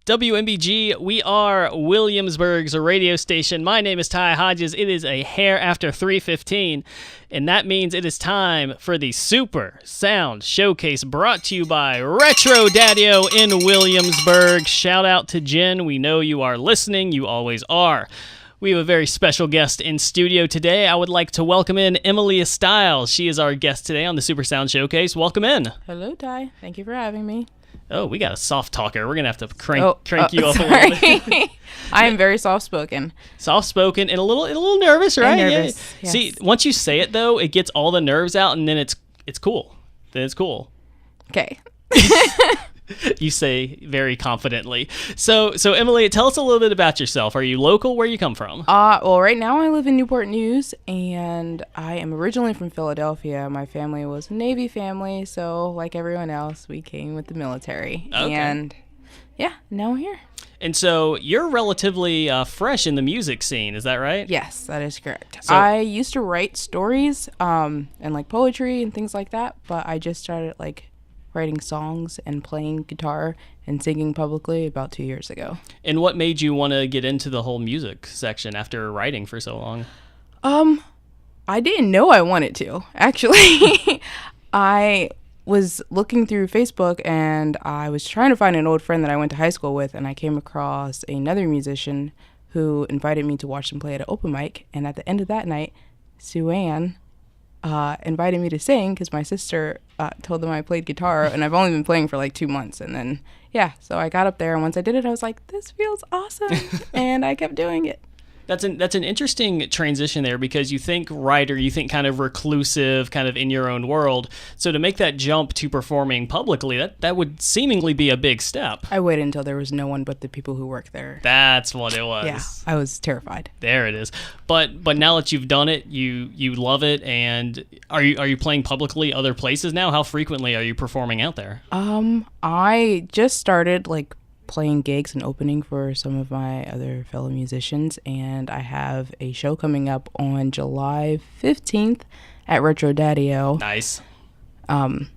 WMBG, we are Williamsburg's radio station. My name is Ty Hodges. It is a hair after 3:15, and that means it is time for the Super Sound Showcase brought to you by Retro Daddy-O in Williamsburg. Shout out to Jen. We know you are listening. You always are. We have a very special guest in studio today. I would like to welcome in Emalia Styles. She is our guest today on the Super Sound Showcase. Welcome in. Hello, Ty. Thank you for having me. Oh, we got a soft talker. We're going to have to crank you up a little bit. I am very soft-spoken. Soft-spoken and a little nervous, right? I'm nervous, Yeah. yes. See, once you say it, though, it gets all the nerves out, and then it's cool. Then it's cool. Okay. You say very confidently. So Emily, tell us a little bit about yourself. Are you local? Where you come from? Well, right now I live in Newport News, and I am originally from Philadelphia. My family was a Navy family, so like everyone else, we came with the military. Okay. And yeah, now we're here. And so you're relatively fresh in the music scene, is that right? Yes, that is correct. So- I used to write stories and like poetry and things like that, but I just started like writing songs and playing guitar and singing publicly about 2 years ago. And what made you want to get into the whole music section after writing for so long? I didn't know I wanted to, actually. I was looking through Facebook and I was trying to find an old friend that I went to high school with, and I came across another musician who invited me to watch them play at an open mic. And at the end of that night, Sue Ann invited me to sing because my sister told them I played guitar, and I've only been playing for like 2 months. And then, yeah, so I got up there, and once I did it, I was like, this feels awesome. And I kept doing it. That's an interesting transition there, because you think writer, you think kind of reclusive, kind of in your own world. So to make that jump to performing publicly, that would seemingly be a big step. I waited until there was no one but the people who work there. That's what it was. Yeah, I was terrified. There it is. But now that you've done it, you love it. And are you playing publicly other places now? How frequently are you performing out there? I just started like playing gigs and opening for some of my other fellow musicians, and I have a show coming up on July 15th at Retro Daddy-O. Nice. From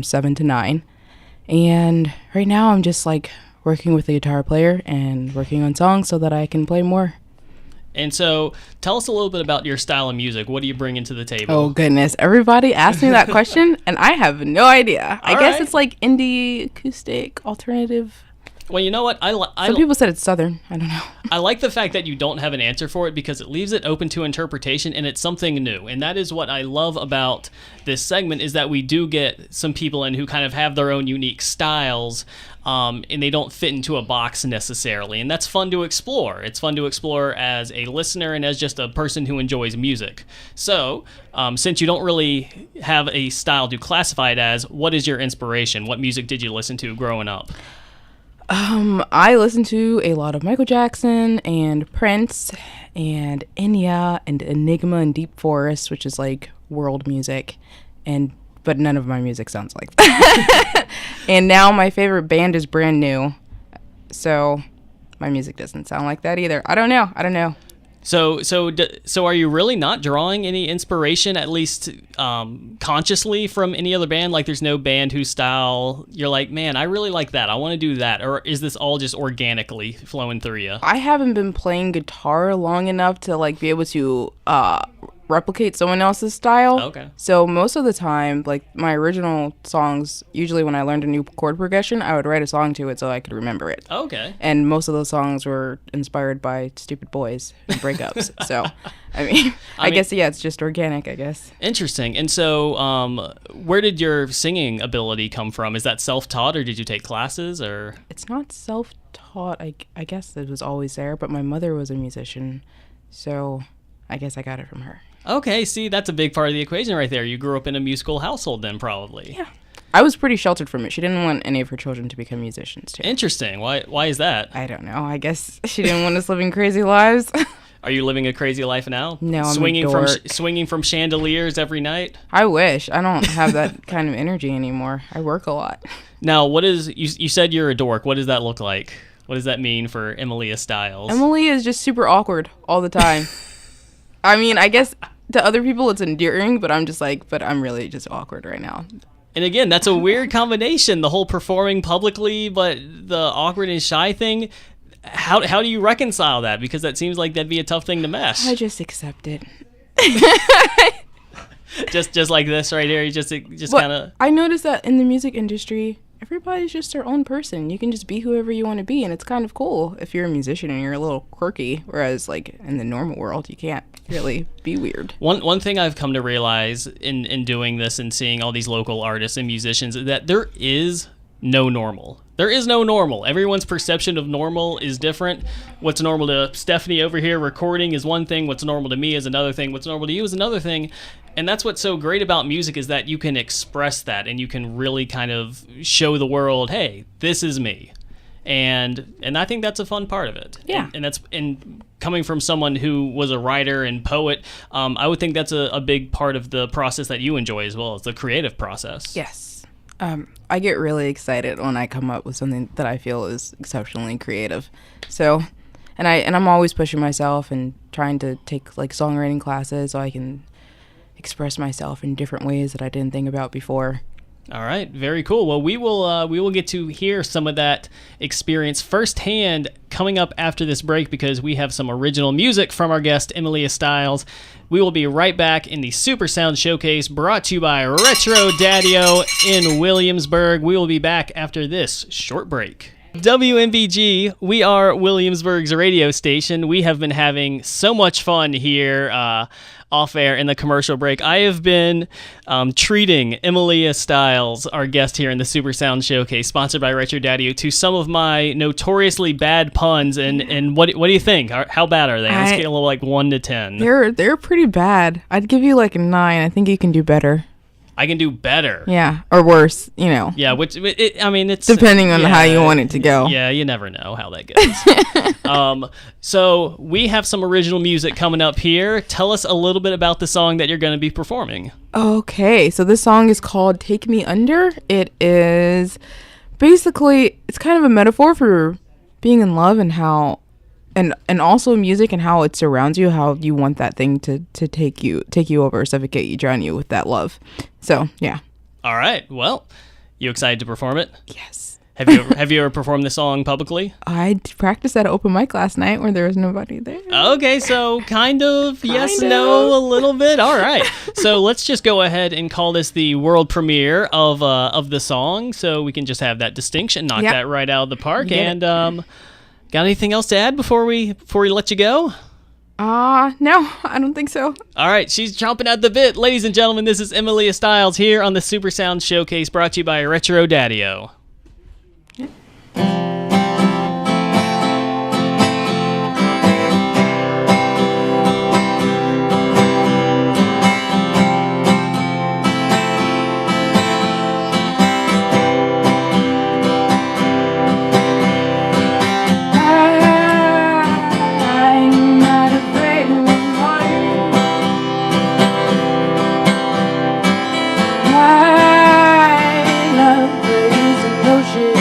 7 to 9. And right now I'm just like working with the guitar player and working on songs so that I can play more. And so tell us a little bit about your style of music. What do you bring into the table? Oh goodness, everybody asked me that question and I have no idea. I guess it's like indie, acoustic, alternative. Well, you know what? Some people said it's Southern. I don't know. I like the fact that you don't have an answer for it, because it leaves it open to interpretation, and it's something new. And that is what I love about this segment, is that we do get some people in who kind of have their own unique styles, and they don't fit into a box necessarily. And that's fun to explore. It's fun to explore as a listener and as just a person who enjoys music. So, since you don't really have a style to classify it as, what is your inspiration? What music did you listen to growing up? I listened to a lot of Michael Jackson and Prince and Enya and Enigma and Deep Forest, which is like world music, but none of my music sounds like that. And now my favorite band is Brand New, so my music doesn't sound like that either. I don't know. So are you really not drawing any inspiration, at least consciously, from any other band? Like, there's no band whose style you're like, man, I really like that, I want to do that? Or is this all just organically flowing through you? I haven't been playing guitar long enough to like be able to replicate someone else's style. Okay. So most of the time, like my original songs, usually when I learned a new chord progression, I would write a song to it so I could remember it. Okay. And most of those songs were inspired by stupid boys and breakups. So, I mean, I guess, yeah, it's just organic, I guess. Interesting. And so where did your singing ability come from? Is that self-taught, or did you take classes, or? It's not self-taught. I guess it was always there, but my mother was a musician, so I guess I got it from her. Okay, see, that's a big part of the equation right there. You grew up in a musical household then, probably. Yeah. I was pretty sheltered from it. She didn't want any of her children to become musicians, too. Interesting. Why is that? I don't know. I guess she didn't want us living crazy lives. Are you living a crazy life now? No, I'm swinging a dork. Swinging from chandeliers every night? I wish. I don't have that kind of energy anymore. I work a lot. Now, you said you're a dork. What does that look like? What does that mean for Emalia Styles? Emily is just super awkward all the time. I mean, I guess to other people it's endearing, but I'm just like, but I'm really just awkward right now. And again, that's a weird combination, the whole performing publicly, but the awkward and shy thing. How do you reconcile that? Because that seems like that'd be a tough thing to mesh. I just accept it. just like this right here. You just kind of. I noticed that in the music industry, everybody's just their own person. You can just be whoever you want to be, and it's kind of cool if you're a musician and you're a little quirky. Whereas, like in the normal world, you can't really be weird. One thing I've come to realize in doing this and seeing all these local artists and musicians is that there is no normal. There is no normal. Everyone's perception of normal is different. What's normal to Stephanie over here recording is one thing. What's normal to me is another thing. What's normal to you is another thing. And that's what's so great about music is that you can express that and you can really kind of show the world, hey, this is me. And I think that's a fun part of it. Yeah. And coming from someone who was a writer and poet, I would think that's a big part of the process that you enjoy as well as the creative process. Yes. I get really excited when I come up with something that I feel is exceptionally creative. So, and I'm always pushing myself and trying to take like songwriting classes so I can express myself in different ways that I didn't think about before. All right, very cool. Well, we will get to hear some of that experience firsthand coming up after this break because we have some original music from our guest Emalia Styles. We will be right back in the Super Sound Showcase brought to you by Retro Daddy-O in Williamsburg. We will be back after this short break. WMBG, we are Williamsburg's radio station. We have been having so much fun here off air in the commercial break. I have been treating Emalia Styles, our guest here in the Super Sound Showcase, sponsored by Retro Daddy-O, to some of my notoriously bad puns. And what do you think? How bad are they? On a scale of like 1 to 10. They're pretty bad. I'd give you like a 9. I think you can do better. I can do better. Yeah, or worse, you know. Yeah, it's depending on how you want it to go. Yeah, you never know how that goes. So we have some original music coming up here. Tell us a little bit about the song that you're going to be performing. Okay, so this song is called "Take Me Under." It is basically it's kind of a metaphor for being in love and how. And also music and how it surrounds you, how you want that thing to take you over, suffocate you, drown you with that love. So, yeah. All right. Well, you excited to perform it? Yes. Have you ever performed this song publicly? I practiced at an open mic last night where there was nobody there. Okay, so kind of, yes, no, a little bit. All right. So let's just go ahead and call this the world premiere of the song so we can just have that distinction, knock that right out of the park. And got anything else to add before we let you go? No, I don't think so. All right, she's chomping at the bit. Ladies and gentlemen, this is Emalia Styles here on the Super Sound Showcase brought to you by Retro Daddy-O. Love is an ocean.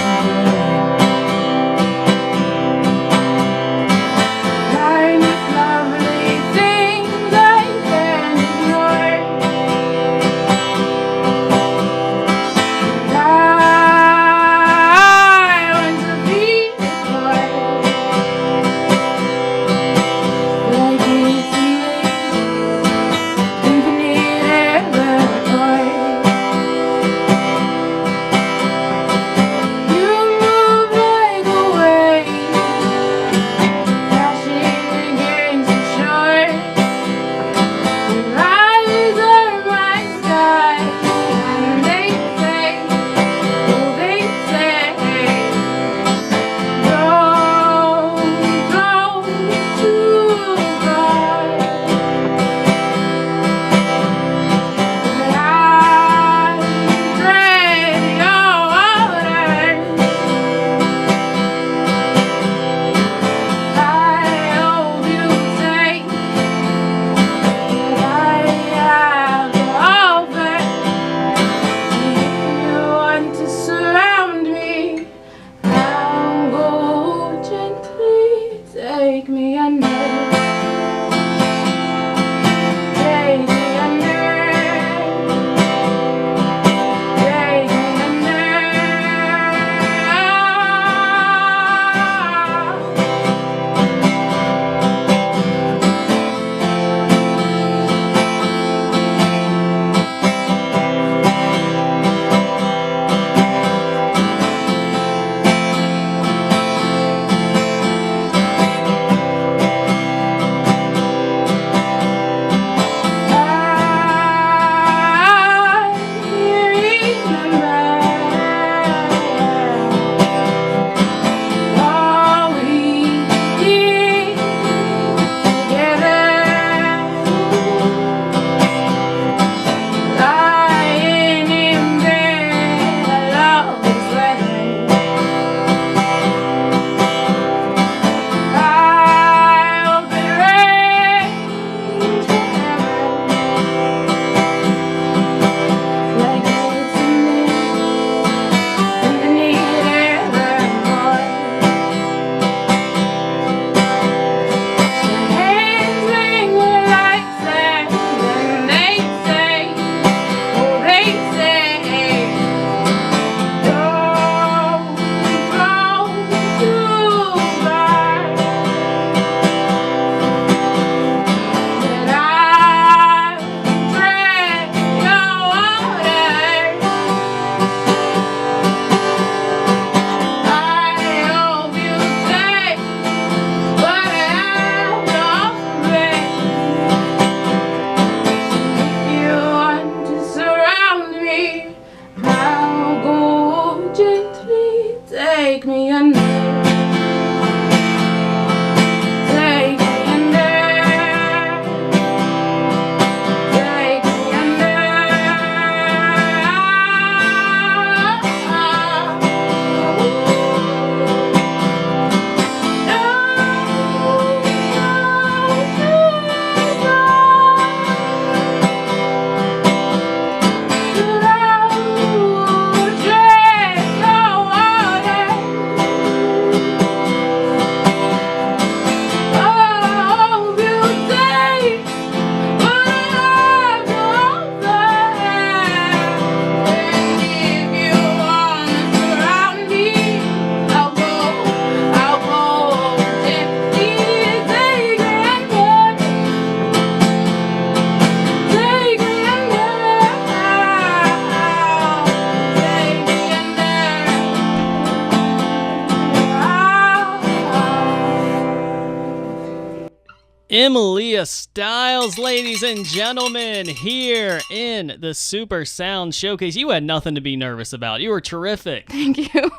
Emalia Styles, ladies and gentlemen, here in the Super Sound Showcase. You had nothing to be nervous about. You were terrific. Thank you.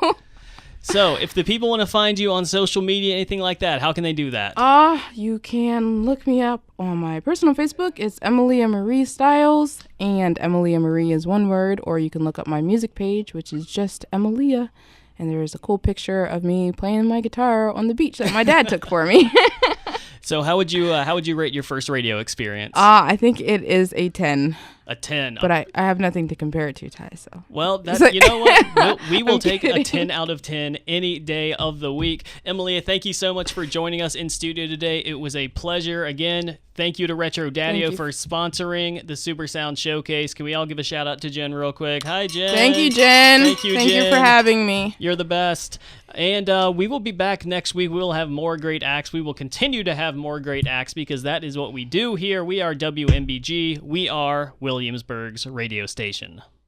So, if the people want to find you on social media, anything like that, how can they do that? You can look me up on my personal Facebook. It's Emalia Marie Styles, and Emalia Marie is one word, or you can look up my music page, which is just Emalia, and there's a cool picture of me playing my guitar on the beach that my dad took for me. So, how would you rate your first radio experience? I think it is a 10. A 10. But I have nothing to compare it to, Ty, so. Well, you know what? We will take a 10 out of 10 any day of the week. Emalia, thank you so much for joining us in studio today. It was a pleasure. Again, thank you to Retro Daddio for sponsoring the Super Sound Showcase. Can we all give a shout out to Jen real quick? Hi, Jen. Thank you, Jen. Thank you, Thank Jen. you for having me. You're the best. And we will be back next week. We will have more great acts. We will continue to have more great acts because that is what we do here. We are WMBG. We are Williamsburg's radio station.